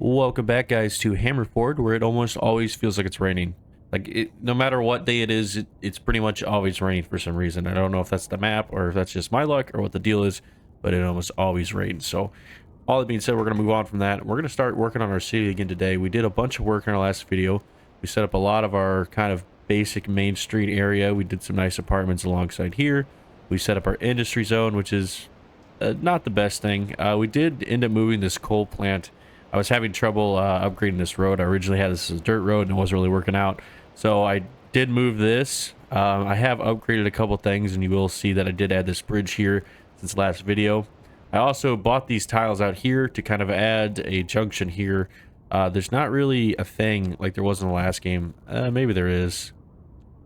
Welcome back, guys, to Hammerford, where it almost always feels like it's raining. No matter what day it is, it's pretty much always raining for some reason. I don't know if that's the map or if that's just my luck or what the deal is, but it almost always rains. So, all that being said, we're going to move on from that. We're going to start working on our city again today. We did a bunch of work in our last video. We set up a lot of our kind of basic main street area. We did some nice apartments alongside here. We set up our industry zone, which is not the best thing. We did end up moving this coal plant. I was having trouble upgrading this road. I originally had this as a dirt road and it wasn't really working out. So I did move this. I have upgraded a couple things, and you will see that I did add this bridge here since last video. I also bought these tiles out here to kind of add a junction here. There's not really a thing like there was in the last game. Maybe there is.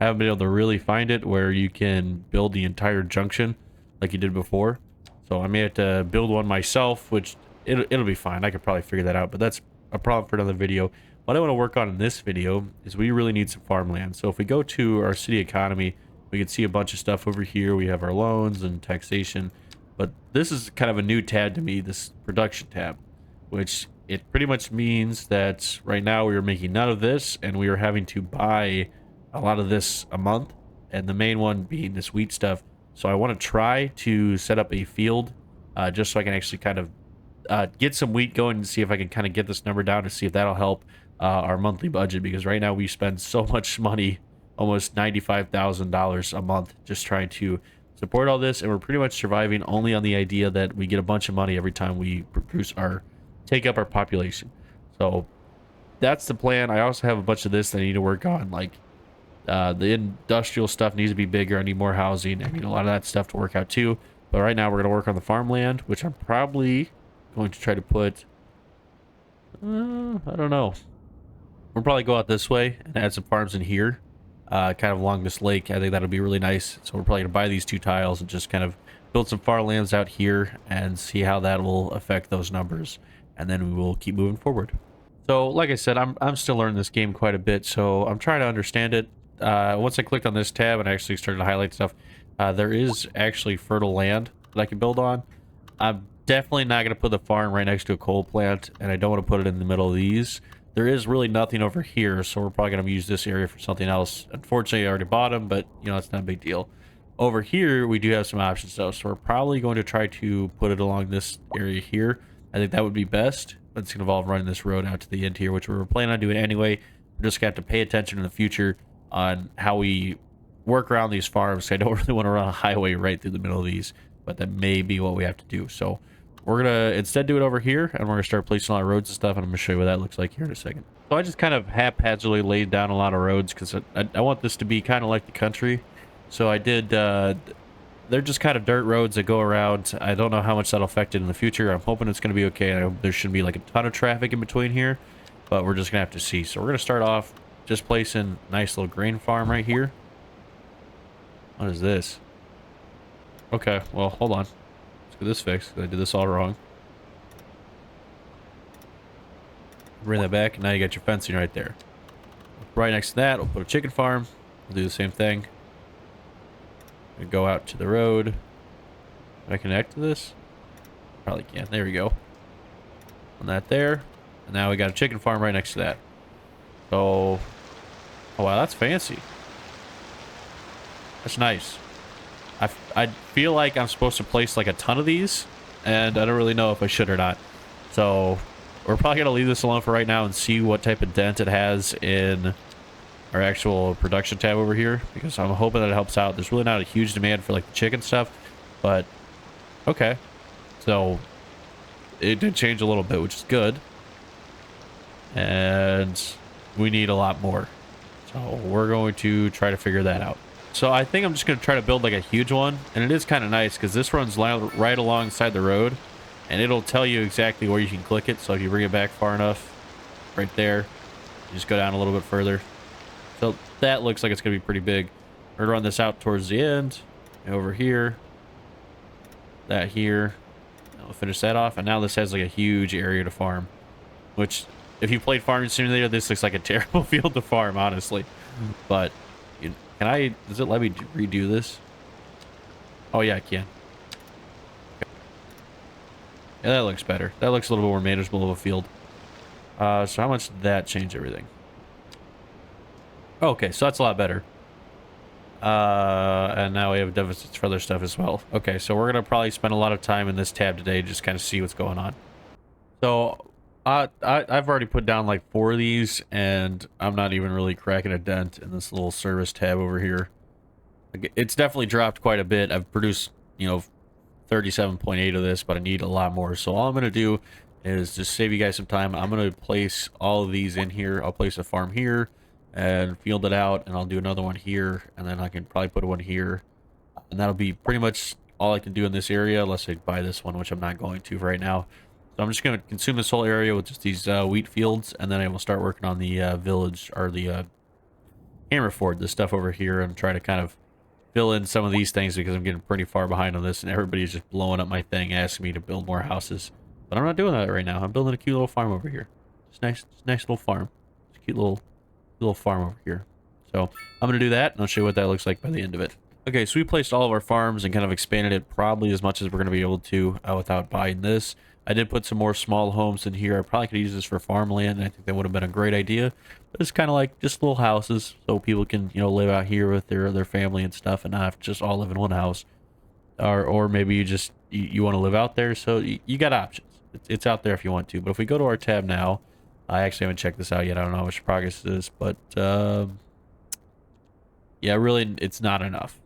I haven't been able to really find it where you can build the entire junction like you did before. So I may have to build one myself, which it'll be fine. I could probably figure that out, but that's a problem for another video. What I want to work on in this video is we really need some farmland. So if we go to our city economy, we can see a bunch of stuff over here. We have our loans and taxation, but this is kind of a new tab to me, this production tab, which it pretty much means that right now we are making none of this, and we are having to buy a lot of this a month, and the main one being this wheat stuff. So I want to try to set up a field just so I can actually kind of get some wheat going and see if I can kind of get this number down to see if that'll help our monthly budget, because right now we spend so much money, almost $95,000 a month, just trying to support all this, and we're pretty much surviving only on the idea that we get a bunch of money every time we take up our population. So that's the plan. I also have a bunch of this that I need to work on, like the industrial stuff needs to be bigger. I need more housing. I need a lot of that stuff to work out too. But right now we're going to work on the farmland, which I'm probably going to try to put I don't know, we'll probably go out this way and add some farms in here, kind of along this lake. I think that'll be really nice. So we're probably gonna buy these two tiles and just kind of build some farmlands out here and see how that will affect those numbers, and then we will keep moving forward. So like I said, I'm still learning this game quite a bit, so I'm trying to understand it. Once I clicked on this tab and actually started to highlight stuff, there is actually fertile land that I can build on. I'm definitely not going to put the farm right next to a coal plant, and I don't want to put it in the middle of these. There is really nothing over here, so we're probably going to use this area for something else. Unfortunately, I already bought them, but you know, it's not a big deal. Over here, we do have some options though, so we're probably going to try to put it along this area here. I think that would be best, but it's going to involve running this road out to the end here, which we were planning on doing anyway. We're just going to have to pay attention in the future on how we work around these farms. I don't really want to run a highway right through the middle of these, but that may be what we have to do. So we're gonna instead do it over here, and we're gonna start placing a lot of roads and stuff, and I'm gonna show you what that looks like here in a second. So I just kind of haphazardly laid down a lot of roads because I want this to be kind of like the country. So I did they're just kind of dirt roads that go around. I don't know how much that'll affect it in the future. I'm hoping it's gonna be okay. There shouldn't be like a ton of traffic in between here, but we're just gonna have to see. So we're gonna start off just placing a nice little grain farm right here. What is this? Okay, well, hold on. Get this fixed. I did this all wrong. Bring that back, and now you got your fencing right there. Right next to that, we'll put a chicken farm. We'll do the same thing. We go out to the road. Can I connect to this? Probably can. There we go. On that there. And now we got a chicken farm right next to that. So, oh wow, that's fancy. That's nice. I feel like I'm supposed to place like a ton of these, and I don't really know if I should or not. So we're probably going to leave this alone for right now and see what type of dent it has in our actual production tab over here, because I'm hoping that it helps out. There's really not a huge demand for like the chicken stuff, but okay. So it did change a little bit, which is good. And we need a lot more. So we're going to try to figure that out. So I think I'm just going to try to build like a huge one, and it is kind of nice because this runs right alongside the road, and it'll tell you exactly where you can click it. So if you bring it back far enough, right there, you just go down a little bit further. So that looks like it's going to be pretty big. We're going to run this out towards the end, over here, that here. We'll finish that off, and now this has like a huge area to farm, which if you played Farming Simulator, this looks like a terrible field to farm, honestly. But does it let me redo this? Oh yeah, I can. Okay. Yeah, that looks better. That looks a little bit more manageable of a field. So how much did that change everything? Okay, so that's a lot better. And now we have deficits for other stuff as well. Okay, so we're gonna probably spend a lot of time in this tab today, just kind of see what's going on. So, I've already put down like 4 of these, and I'm not even really cracking a dent in this little service tab over here. Like, it's definitely dropped quite a bit. I've produced, 37.8 of this, but I need a lot more. So all I'm gonna do is just save you guys some time. I'm gonna place all of these in here. I'll place a farm here and field it out, and I'll do another one here, and then I can probably put one here, and that'll be pretty much all I can do in this area, unless I buy this one, which I'm not going to right now. So I'm just going to consume this whole area with just these wheat fields, and then I will start working on the village, or the Hammerford, this stuff over here, and try to kind of fill in some of these things because I'm getting pretty far behind on this, and everybody's just blowing up my thing, asking me to build more houses. But I'm not doing that right now. I'm building a cute little farm over here. Just nice little farm. Just a cute little farm over here. So I'm going to do that, and I'll show you what that looks like by the end of it. Okay, so we placed all of our farms and kind of expanded it probably as much as we're going to be able to without buying this. I did put some more small homes in here. I probably could use this for farmland, and I think that would have been a great idea. But it's kind of like just little houses, so people can, live out here with their family and stuff, and not have to just all live in one house. Or maybe you just you want to live out there, so you got options. It's out there if you want to. But if we go to our tab now, I actually haven't checked this out yet. I don't know how much progress it is, but yeah, really, it's not enough.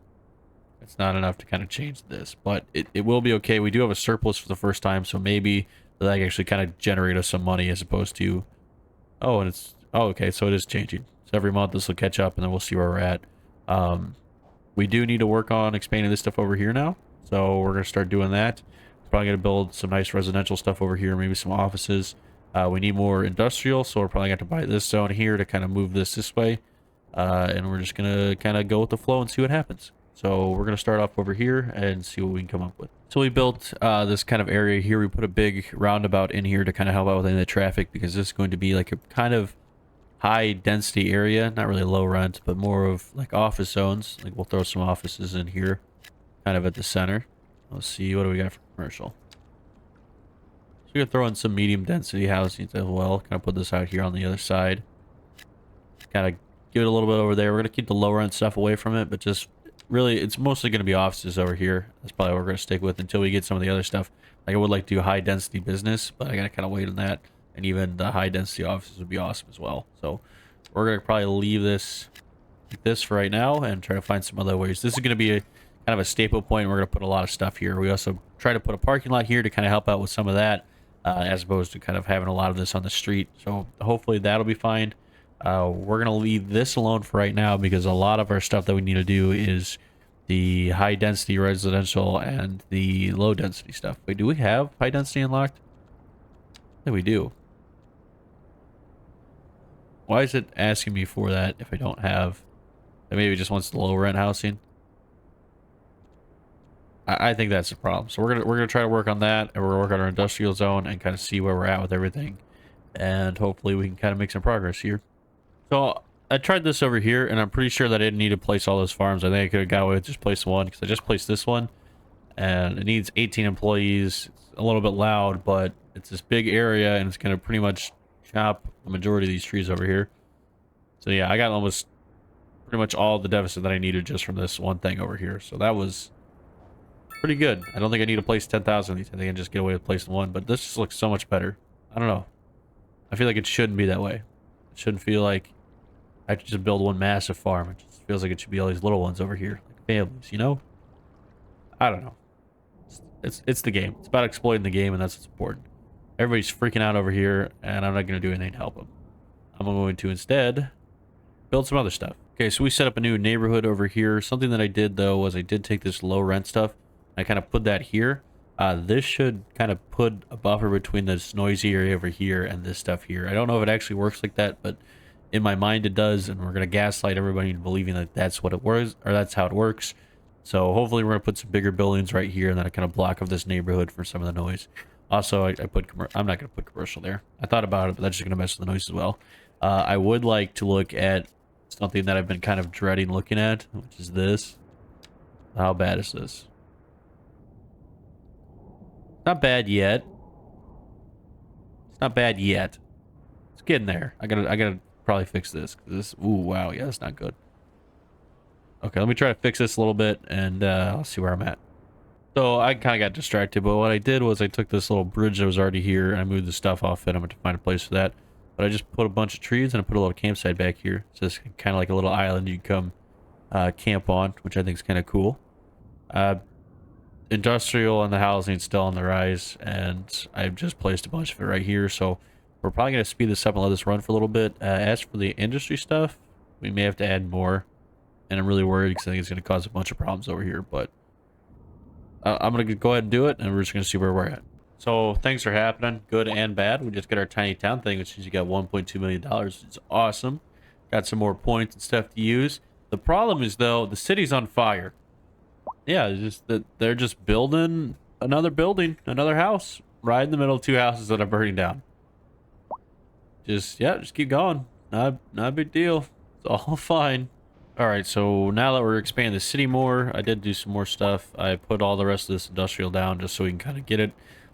It's not enough to kind of change this, but it will be okay. We do have a surplus for the first time, so maybe that can actually kind of generate us some money as opposed to... Oh, and it's... Oh, okay, so it is changing. So every month this will catch up, and then we'll see where we're at. We do need to work on expanding this stuff over here now, so we're going to start doing that. Probably going to build some nice residential stuff over here, maybe some offices. We need more industrial, so we're probably going to buy this zone here to kind of move this way. And we're just going to kind of go with the flow and see what happens. So we're going to start off over here and see what we can come up with. So we built this kind of area here. We put a big roundabout in here to kind of help out with any of the traffic, because this is going to be like a kind of high density area. Not really low rent, but more of like office zones. Like we'll throw some offices in here kind of at the center. Let's see, what do we got for commercial? So we're going to throw in some medium density housing as well. Kind of put this out here on the other side. Kind of give it a little bit over there. We're going to keep the low rent stuff away from it, but just... Really, it's mostly going to be offices over here. That's probably what we're going to stick with until we get some of the other stuff. Like, I would like to do high density business, but I got to kind of wait on that. And even the high density offices would be awesome as well. So we're going to probably leave this like this for right now and try to find some other ways. This is going to be a kind of a staple point. We're going to put a lot of stuff here. We also try to put a parking lot here to kind of help out with some of that, as opposed to kind of having a lot of this on the street. So hopefully that'll be fine. We're going to leave this alone for right now, because a lot of our stuff that we need to do is the high density residential and the low density stuff. Wait, do we have high density unlocked? I think we do. Why is it asking me for that if I don't have... Maybe it just wants the low rent housing. I think that's the problem. So we're gonna try to work on that, and we're gonna work on our industrial zone and kind of see where we're at with everything. And hopefully we can kind of make some progress here. So I tried this over here, and I'm pretty sure that I didn't need to place all those farms. I think I could have got away with just place one, because I just placed this one, and it needs 18 employees. It's a little bit loud, but it's this big area, and it's going to pretty much chop the majority of these trees over here. So yeah, I got almost pretty much all the deficit that I needed just from this one thing over here. So that was pretty good. I don't think I need to place 10,000 of these. I think I can just get away with placing one, but this just looks so much better. I don't know. I feel like it shouldn't be that way. It shouldn't feel like I have to just build one massive farm. It just feels like it should be all these little ones over here, like families, you know? I don't know. It's the game. It's about exploiting the game, and that's what's important. Everybody's freaking out over here, and I'm not going to do anything to help them. I'm going to instead build some other stuff. Okay, so we set up a new neighborhood over here. Something that I did, though, was I did take this low rent stuff, and I kind of put that here. This should kind of put a buffer between this noisy area over here and this stuff here. I don't know if it actually works like that, but in my mind it does, and we're going to gaslight everybody into believing that that's what it was, or that's how it works. So hopefully we're going to put some bigger buildings right here, and then I kind of block off this neighborhood for some of the noise. Also, I put I'm not going to put commercial there. I thought about it, but that's just going to mess with the noise as well. I would like to look at something that I've been kind of dreading looking at, which is this. How bad is this? Not bad yet. It's not bad yet. It's getting there. I gotta probably fix this. This, ooh, wow, yeah, that's not good. Okay, let me try to fix this a little bit, and I'll see where I'm at. So I kind of got distracted, but what I did was I took this little bridge that was already here, and I moved the stuff off it. I'm going to find a place for that. But I just put a bunch of trees, and I put a little campsite back here. So it's kind of like a little island you can come camp on, which I think is kind of cool. Industrial and the housing still on the rise, and I've just placed a bunch of it right here. So we're probably going to speed this up and let this run for a little bit. As for the industry stuff, we may have to add more. And I'm really worried because I think it's going to cause a bunch of problems over here, but I'm going to go ahead and do it, and we're just going to see where we're at. So things are happening, good and bad. We just got our tiny town thing, which means you got $1.2 million. It's awesome. Got some more points and stuff to use. The problem is, though, the city's on fire. Yeah, it's just that they're just building another house, right in the middle of two houses that are burning down. Just keep going. Not a big deal. It's all fine. All right, so now that we're expanding the city more, I did do some more stuff. I put all the rest of this industrial down just so we can kind of get it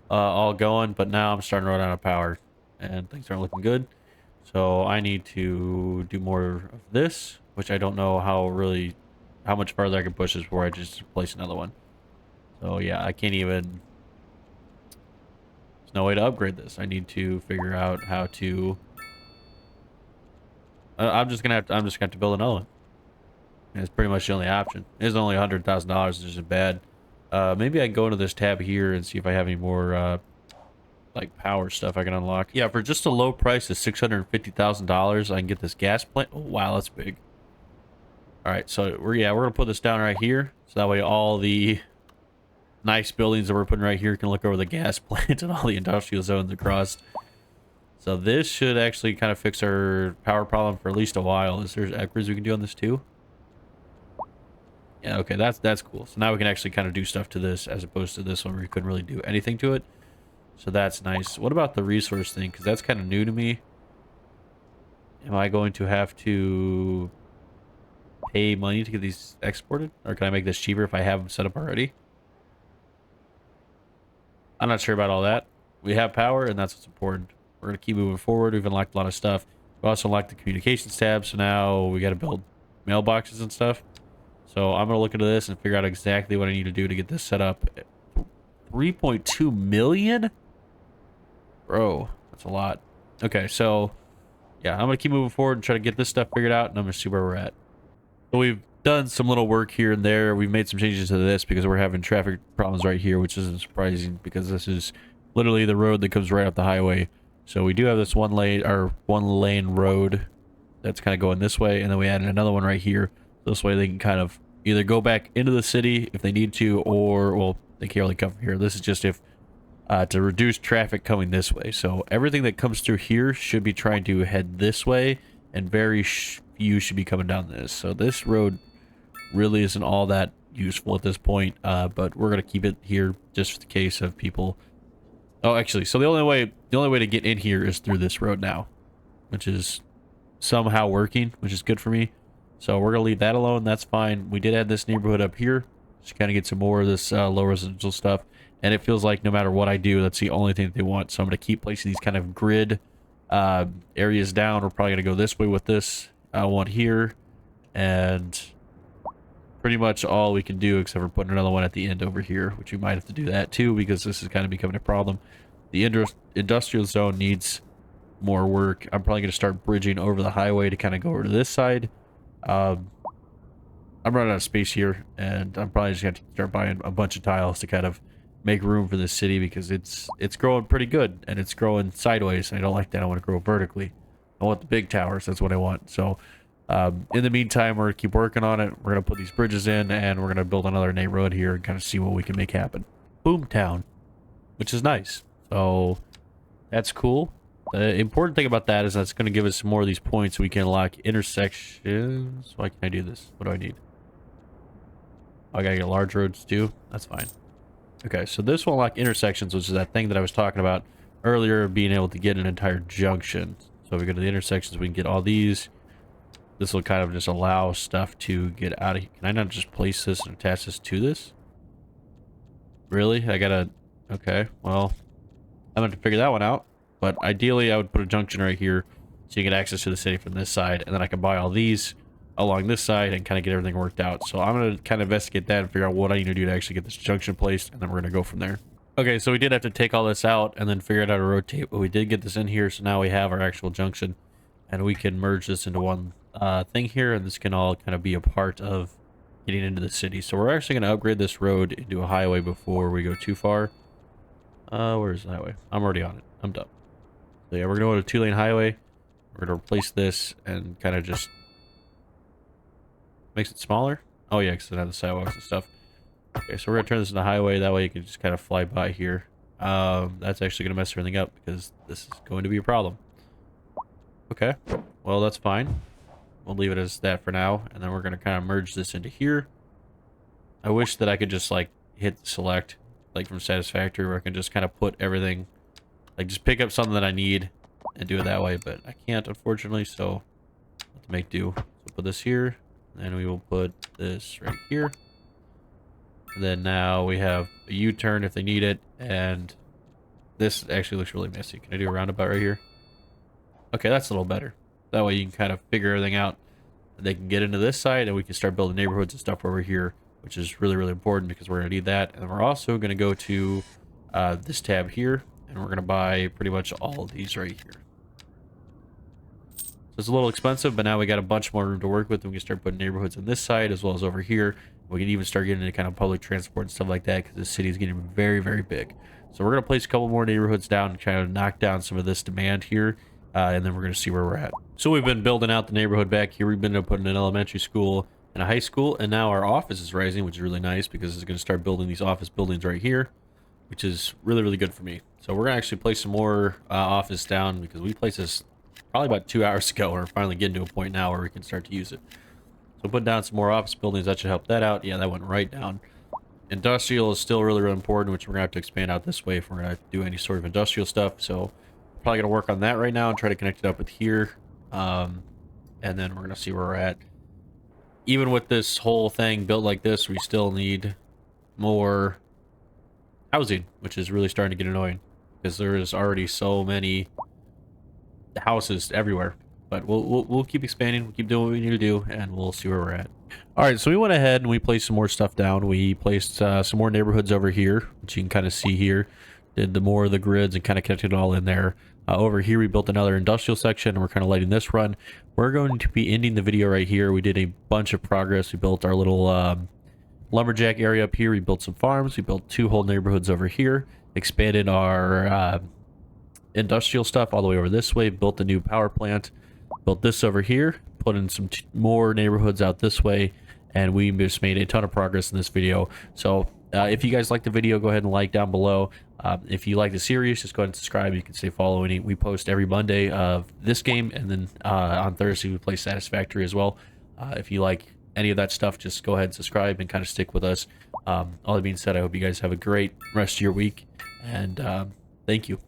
all going, but now I'm starting to run out of power, and things aren't looking good. So I need to do more of this, which I don't know how much farther I can push this before I just place another one. So yeah, I can't even... There's no way to upgrade this. I need to figure out how to... I'm just gonna have to build another one. And it's pretty much the only option. It's only $100,000, which isn't bad. Maybe I can go into this tab here and see if I have any more like power stuff I can unlock. Yeah, for just a low price of $650,000, I can get this gas plant. Oh, wow, that's big. All right, so we're gonna put this down right here, so that way all the nice buildings that we're putting right here can look over the gas plant and all the industrial zones across. So this should actually kind of fix our power problem for at least a while. Is there upgrades we can do on this too? Yeah, okay, that's cool. So now we can actually kind of do stuff to this as opposed to this one where we couldn't really do anything to it. So that's nice. What about the resource thing? Because that's kind of new to me. Am I going to have to pay money to get these exported? Or can I make this cheaper if I have them set up already? I'm not sure about all that. We have power, and that's what's important. We're going to keep moving forward. We've unlocked a lot of stuff. We also unlocked the communications tab, so now we got to build mailboxes and stuff. So I'm going to look into this and figure out exactly what I need to do to get this set up. 3.2 million? Bro, that's a lot. Okay, so yeah, I'm going to keep moving forward and try to get this stuff figured out, and I'm going to see where we're at. So we've done some little work here and there. We've made some changes to this because we're having traffic problems right here, which isn't surprising because this is literally the road that comes right up the highway. So we do have this one lane road that's kind of going this way, and then we added another one right here. This way they can kind of either go back into the city if they need to, or, well, they can't really come from here. This is just if to reduce traffic coming this way. So everything that comes through here should be trying to head this way, and very few should be coming down this. So this road really isn't all that useful at this point, but we're going to keep it here just for the case of people. Oh, actually, so the only way to get in here is through this road now, which is somehow working, which is good for me. So we're going to leave that alone. That's fine. We did add this neighborhood up here just kind of get some more of this low residential stuff. And it feels like no matter what I do, that's the only thing that they want. So I'm going to keep placing these kind of grid areas down. We're probably going to go this way with this one here. And pretty much all we can do, except for putting another one at the end over here, which we might have to do that too, because this is kind of becoming a problem. The industrial zone needs more work. I'm probably going to start bridging over the highway to kind of go over to this side. I'm running out of space here, and I'm probably just going to start buying a bunch of tiles to kind of make room for this city, because it's growing pretty good, and it's growing sideways, and I don't like that. I want to grow vertically. I want the big towers. That's what I want. So in the meantime, we're going to keep working on it. We're going to put these bridges in, and we're going to build another neighborhood here and kind of see what we can make happen. Boomtown, which is nice. So that's cool. The important thing about that is that's going to give us some more of these points so we can unlock intersections. Why can I do this? What do I need? I gotta get large roads too. That's fine. Okay, so this will unlock intersections, which is that thing that I was talking about earlier, being able to get an entire junction. So if we go to the intersections, we can get all these. This will kind of just allow stuff to get out of here. Can I not just place this and attach this to this? Really? I gotta... Okay, well, I'm gonna have to figure that one out. But ideally, I would put a junction right here so you get access to the city from this side, and then I can buy all these along this side and kind of get everything worked out. So I'm going to kind of investigate that and figure out what I need to do to actually get this junction placed, and then we're going to go from there. Okay, so we did have to take all this out and then figure out how to rotate, but we did get this in here, so now we have our actual junction, and we can merge this into one thing here, and this can all kind of be a part of getting into the city. So we're actually going to upgrade this road into a highway before we go too far. Where's the highway? I'm already on it. I'm done. So yeah, we're going to go to a two-lane highway. We're going to replace this and kind of just makes it smaller. Oh yeah, because it has the sidewalks and stuff. Okay, so we're going to turn this into a highway. That way you can just kind of fly by here. That's actually going to mess everything up because this is going to be a problem. Okay, well that's fine. We'll leave it as that for now, and then we're going to kind of merge this into here. I wish that I could just like hit select like from Satisfactory, where I can just kind of put everything, like just pick up something that I need and do it that way, but I can't, unfortunately, so I have to make do. So put this here, and we will put this right here. And then now we have a U-turn if they need it, and this actually looks really messy. Can I do a roundabout right here? Okay, that's a little better. That way you can kind of figure everything out. They can get into this side, and we can start building neighborhoods and stuff over here, which is really, really important because we're going to need that. And we're also going to go to this tab here, and we're going to buy pretty much all of these right here. So it's a little expensive, but now we got a bunch more room to work with, and we can start putting neighborhoods on this side as well as over here. We can even start getting into kind of public transport and stuff like that because the city is getting very, very big. So we're going to place a couple more neighborhoods down and kind of knock down some of this demand here. And then we're going to see where we're at. So we've been building out the neighborhood back here. We've been putting an elementary school and a high school, and now our office is rising, which is really nice because it's going to start building these office buildings right here, which is really, really good for me. So we're going to actually place some more office down because we placed this probably about 2 hours ago. We're finally getting to a point now where we can start to use it. So put down some more office buildings. That should help that out. Yeah, that went right down. Industrial is still really, really important, which we're going to have to expand out this way if we're going to do any sort of industrial stuff. So probably going to work on that right now and try to connect it up with here. And then we're going to see where we're at. Even with this whole thing built like this, we still need more housing, which is really starting to get annoying because there is already so many houses everywhere. But we'll keep expanding. We'll keep doing what we need to do, and we'll see where we're at. All right, so we went ahead and we placed some more stuff down. We placed some more neighborhoods over here, which you can kind of see here. Did the more of the grids and kind of connected it all in there. Over here, we built another industrial section, and we're kind of letting this run. We're going to be ending the video right here. We did a bunch of progress. We built our little lumberjack area up here. We built some farms. We built 2 whole neighborhoods over here. Expanded our industrial stuff all the way over this way. Built a new power plant. Built this over here. Put in some more neighborhoods out this way. And we just made a ton of progress in this video. So if you guys like the video, go ahead and like down below. If you like the series, just go ahead and subscribe. You can stay following. We post every Monday of this game, and then on Thursday we play Satisfactory as well. If you like any of that stuff, just go ahead and subscribe and kind of stick with us. All that being said, I hope you guys have a great rest of your week, and thank you.